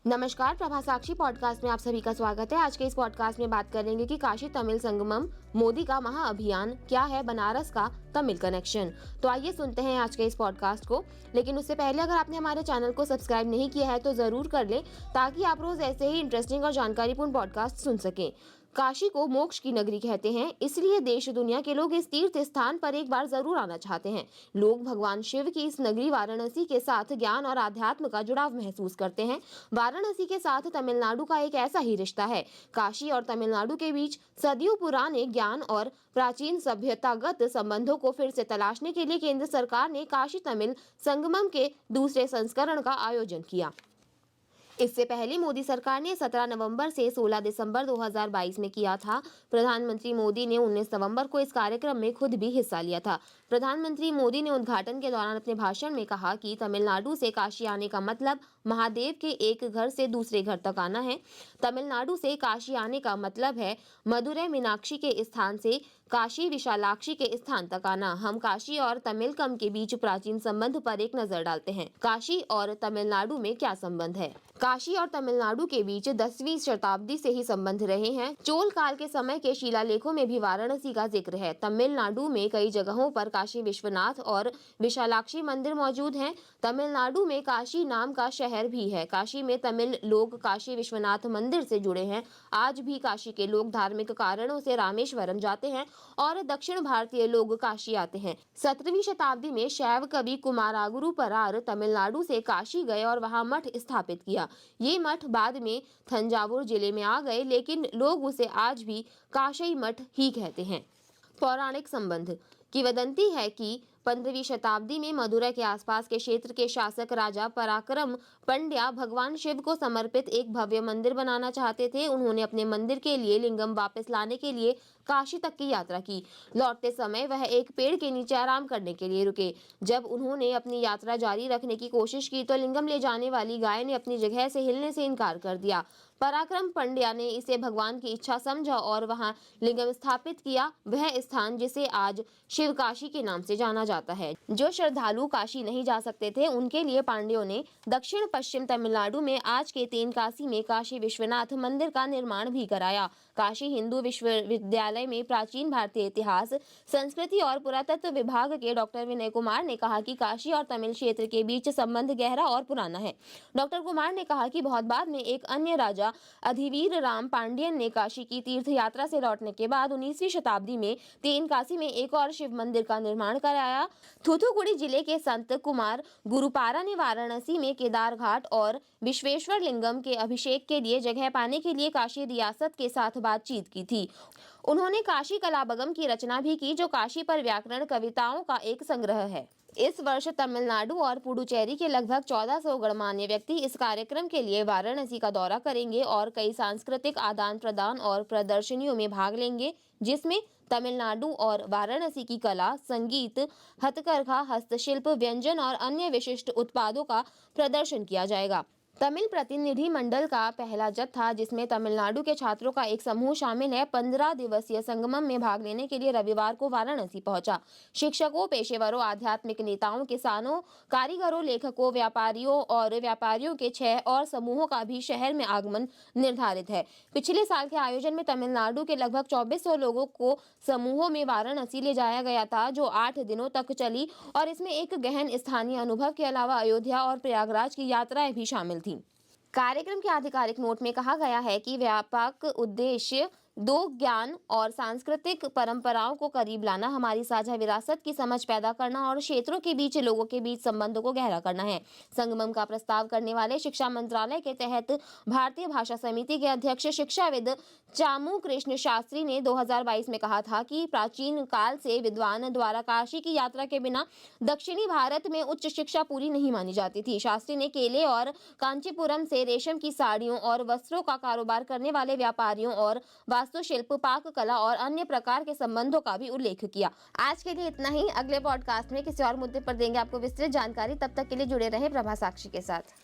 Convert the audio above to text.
नमस्कार, प्रभा साक्षी पॉडकास्ट में आप सभी का स्वागत है। आज के इस पॉडकास्ट में बात करेंगे कि काशी तमिल संगमम, मोदी का महाअभियान, क्या है बनारस का तमिल कनेक्शन। तो आइए सुनते हैं आज के इस पॉडकास्ट को। लेकिन उससे पहले अगर आपने हमारे चैनल को सब्सक्राइब नहीं किया है तो जरूर कर लें, ताकि आप रोज ऐसे ही इंटरेस्टिंग और जानकारीपूर्ण पॉडकास्ट सुन सकें। काशी को मोक्ष की नगरी कहते हैं, इसलिए देश दुनिया के लोग इस तीर्थ स्थान पर एक बार जरूर आना चाहते हैं। लोग भगवान शिव की इस नगरी वाराणसी के साथ ज्ञान और आध्यात्म का जुड़ाव महसूस करते हैं। वाराणसी के साथ तमिलनाडु का एक ऐसा ही रिश्ता है। काशी और तमिलनाडु के बीच सदियों पुराने ज्ञान और प्राचीन सभ्यतागत संबंधों को फिर से तलाशने के लिए केंद्र सरकार ने काशी तमिल संगमम के दूसरे संस्करण का आयोजन किया। इससे पहले मोदी सरकार ने 17 नवंबर से 16 दिसंबर 2022 में किया था। प्रधानमंत्री मोदी ने 19 नवंबर को इस कार्यक्रम में खुद भी हिस्सा लिया था। प्रधानमंत्री मोदी ने उद्घाटन के दौरान अपने भाषण में कहा कि तमिलनाडु से काशी आने का मतलब महादेव के एक घर से दूसरे घर तक आना है। तमिलनाडु से काशी आने का मतलब है मदुरै मीनाक्षी के स्थान से काशी विशालाक्षी के स्थान तक आना। हम काशी और तमिलकम के बीच प्राचीन संबंध पर एक नजर डालते हैं। काशी और तमिलनाडु में क्या संबंध है? काशी और तमिलनाडु के बीच 10वीं शताब्दी से ही संबंध रहे हैं। चोल काल के समय के शिलालेखों में भी वाराणसी का जिक्र है। तमिलनाडु में कई जगहों पर काशी विश्वनाथ और विशालाक्षी मंदिर मौजूद हैं। तमिलनाडु में काशी नाम का शहर भी है। काशी में तमिल लोग काशी विश्वनाथ मंदिर से जुड़े हैं। आज भी काशी के लोग धार्मिक कारणों से रामेश्वरम जाते हैं और दक्षिण भारतीय लोग काशी आते हैं। 17वीं शताब्दी में शैव कवि कुमारागुरु परार तमिलनाडु से काशी गए और वहां मठ स्थापित किया। ये मठ बाद में थंजावुर जिले में आ गए, लेकिन लोग उसे आज भी काशी मठ ही कहते हैं। पौराणिक संबंध की वदंती है कि 15वीं शताब्दी में मदुरै के आसपास के क्षेत्र के शासक राजा पराक्रम पंड्या भगवान शिव को समर्पित एक भव्य मंदिर बनाना चाहते थे। उन्होंने अपने मंदिर के लिए लिंगम वापस लाने के लिए काशी तक की यात्रा की। लौटते समय वह एक पेड़ के नीचे आराम करने के लिए रुके। जब उन्होंने अपनी यात्रा जारी रखने की कोशिश की तो लिंगम ले जाने वाली गाय ने अपनी जगह से हिलने से इनकार कर दिया। पराक्रम पंड्या ने इसे भगवान की इच्छा समझा और वहां लिंगम स्थापित किया। वह स्थान जिसे आज शिव काशी के नाम से जाना जाता है। जो श्रद्धालु काशी नहीं जा सकते थे, उनके लिए पांड्यों ने दक्षिण पश्चिम तमिलनाडु में आज के तेनकासी में काशी विश्वनाथ मंदिर का निर्माण भी कराया। काशी हिंदू विश्वविद्यालय में प्राचीन भारतीय इतिहास, संस्कृति और पुरातत्व विभाग के डॉक्टर विनय कुमार ने कहा कि काशी और तमिल क्षेत्र के बीच संबंध गहरा और पुराना है। डॉक्टर कुमार ने कहा कि बहुत बाद में एक अन्य राजा अधिवीर राम पांड्यन ने काशी की तीर्थ यात्रा से लौटने के बाद 19वीं शताब्दी में तेनकासी में एक और शिव मंदिर का निर्माण कराया। थूथुकुडी जिले के संत कुमार गुरुपारा ने वाराणसी में केदार घाट और विश्वेश्वर लिंगम के अभिषेक के लिए जगह पाने के लिए काशी रियासत के साथ बातचीत की थी। उन्होंने काशी कलाबगम की रचना भी की, जो काशी पर व्याकरण कविताओं का एक संग्रह है। इस वर्ष तमिलनाडु और पुडुचेरी के लगभग 1400 गणमान्य व्यक्ति इस कार्यक्रम के लिए वाराणसी का दौरा करेंगे और कई सांस्कृतिक आदान प्रदान और प्रदर्शनियों में भाग लेंगे, जिसमें तमिलनाडु और वाराणसी की कला, संगीत, हथकरघा, हस्तशिल्प, व्यंजन और अन्य विशिष्ट उत्पादों का प्रदर्शन किया जाएगा। तमिल प्रतिनिधि मंडल का पहला जत्था, जिसमें तमिलनाडु के छात्रों का एक समूह शामिल है, 15 दिवसीय संगमम में भाग लेने के लिए रविवार को वाराणसी पहुंचा। शिक्षकों, पेशेवरों, आध्यात्मिक नेताओं, किसानों, कारीगरों, लेखकों, व्यापारियों के 6 और समूहों का भी शहर में आगमन निर्धारित है। पिछले साल के आयोजन में तमिलनाडु के लगभग 2400 लोगों को समूहों में वाराणसी ले जाया गया था, जो 8 दिनों तक चली और इसमें एक गहन स्थानीय अनुभव के अलावा अयोध्या और प्रयागराज की यात्राएं भी शामिल थी। कार्यक्रम के आधिकारिक नोट में कहा गया है कि व्यापक उद्देश्य 2 ज्ञान और सांस्कृतिक परंपराओं को करीब लाना, हमारी साझा विरासत की समझ पैदा करना और क्षेत्रों के बीच लोगों के बीच संबंधों को गहरा करना है। संगमम का प्रस्ताव करने वाले शिक्षा मंत्रालय के तहत भारतीय भाषा समिति के अध्यक्ष शिक्षाविद चामू कृष्ण शास्त्री ने 2022 में कहा था कि प्राचीन काल से विद्वान द्वारा काशी की यात्रा के बिना दक्षिणी भारत में उच्च शिक्षा पूरी नहीं मानी जाती थी। शास्त्री ने केले और कांचीपुरम से रेशम की साड़ियों और वस्त्रों का कारोबार करने वाले व्यापारियों और वास्तुशिल्प, पाक कला और अन्य प्रकार के संबंधों का भी उल्लेख किया। आज के लिए इतना ही। अगले पॉडकास्ट में किसी और मुद्दे पर देंगे आपको विस्तृत जानकारी। तब तक के लिए जुड़े रहें प्रभा साक्षी के साथ।